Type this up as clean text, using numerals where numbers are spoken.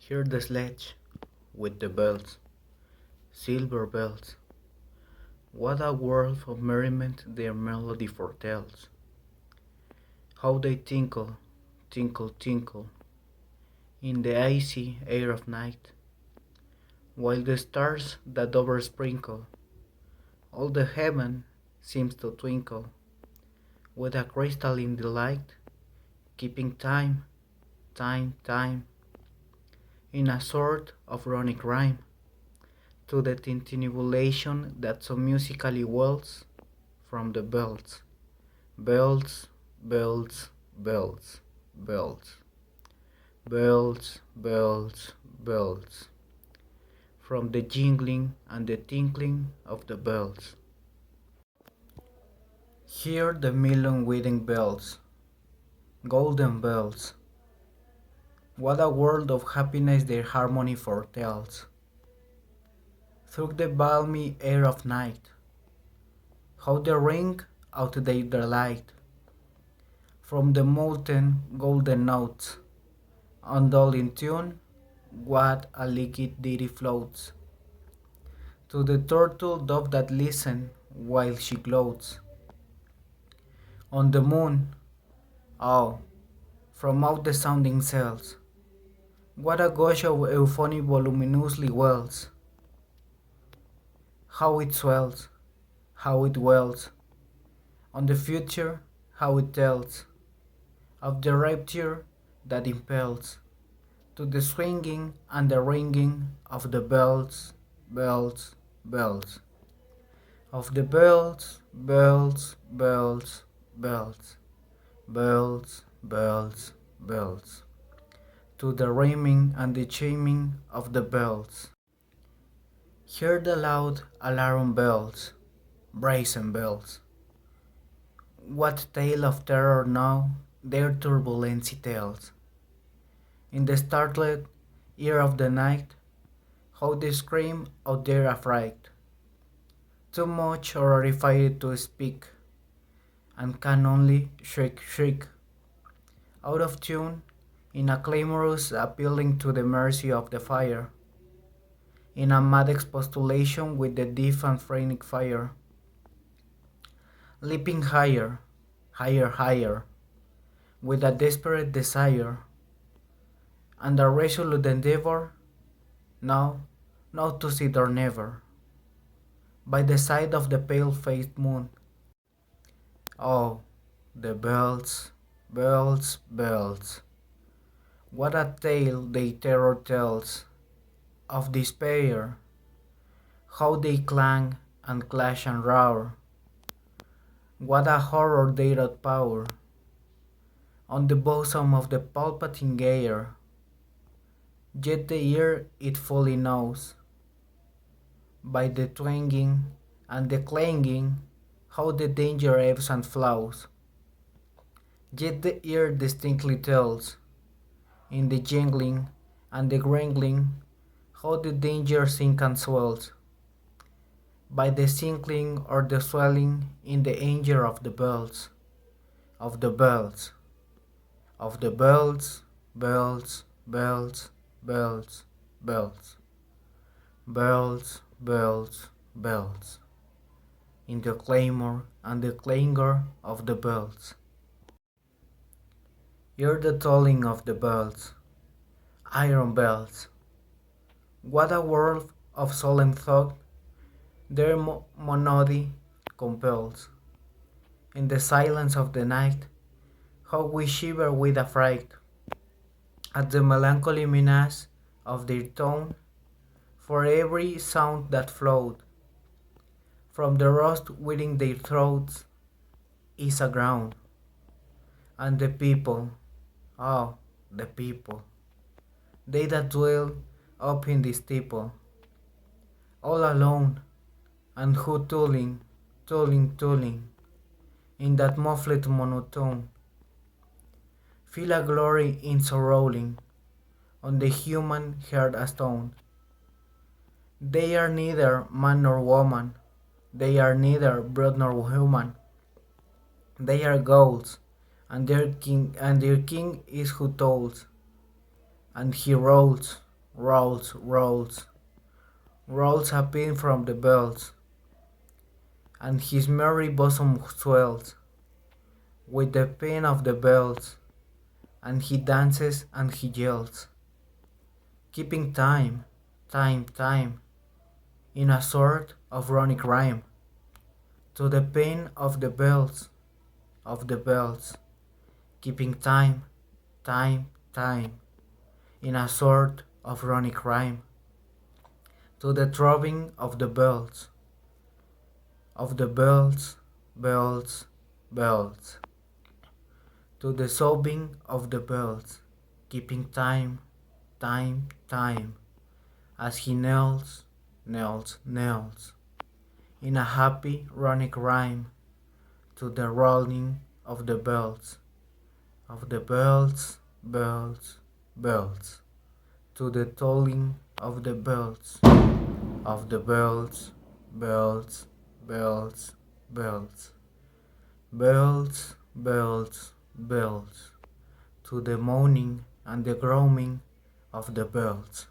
Hear the sledge with the bells, silver bells. What a world of merriment their melody foretells. How they tinkle, tinkle, tinkle in the icy air of night, while the stars that oversprinkle all the heaven seems to twinkle with a crystalline delight, keeping time, time, time, in a sort of runic rhyme to the tintinnabulation that so musically wells from the bells, bells, bells, bells, bells, bells, bells, bells, from the jingling and the tinkling of the bells. Hear the million wedding bells, golden bells. What a world of happiness their harmony foretells. Through the balmy air of night, how they ring out their delight. From the molten golden notes, and all in tune, what a liquid ditty floats. To the turtle dove that listen while she gloats. On the moon, oh, from out the sounding cells, what a gush of euphony voluminously wells. How it swells, how it wells, on the future, how it tells of the rapture that impels to the swinging and the ringing of the bells, bells, bells, of the bells, bells, bells, bells, bells, bells, bells, to the ringing and the chiming of the bells. Hear the loud alarum bells, brazen bells. What tale of terror now their turbulency tells? In the startled ear of the night, how they scream out their affright, too much horrified to speak, and can only shriek, shriek, out of tune, in a clamorous appealing to the mercy of the fire, in a mad expostulation with the deaf and frantic fire, leaping higher, higher, higher, with a desperate desire, and a resolute endeavor, now, now to sit or never, by the side of the pale-faced moon. Oh, the bells, bells, bells, what a tale they terror tells of despair, how they clang and clash and roar, what a horror they outpour on the bosom of the palpitating air, yet the ear it fully knows, by the twanging and the clanging, how the danger ebbs and flows, yet the ear distinctly tells, in the jingling and the wrangling, how the danger sinks and swells, by the sinking or the swelling in the anger of the bells, of the bells, of the bells, bells, bells, bells, bells, bells, bells, bells, in the clamor and the clangor of the bells. Hear the tolling of the bells, iron bells. What a world of solemn thought their monody compels. In the silence of the night, how we shiver with affright at the melancholy menace of their tone, for every sound that flowed from the rust within their throats is a ground, and the people, oh, the people, they that dwell up in the steeple, all alone, and who tolling, tolling, tolling, in that muffled monotone, feel a glory in so rolling on the human heart a stone. They are neither man nor woman, they are neither brute nor human, they are gods, and their king is who tolls, and he rolls rolls, rolls, rolls a pin from the bells, and his merry bosom swells with the pin of the bells, and he dances and he yells, keeping time, time, time, in a sort of runic rhyme, to the pin of the bells, keeping time, time, time, in a sort of runic rhyme, to the throbbing of the bells, bells, bells, to the sobbing of the bells, keeping time, time, time, as he knelt, knelt, knelt, in a happy runic rhyme, to the rolling of the bells, bells, bells, to the tolling of the bells, bells, bells, bells, bells, bells, bells, bells, to the moaning and the groaning of the bells.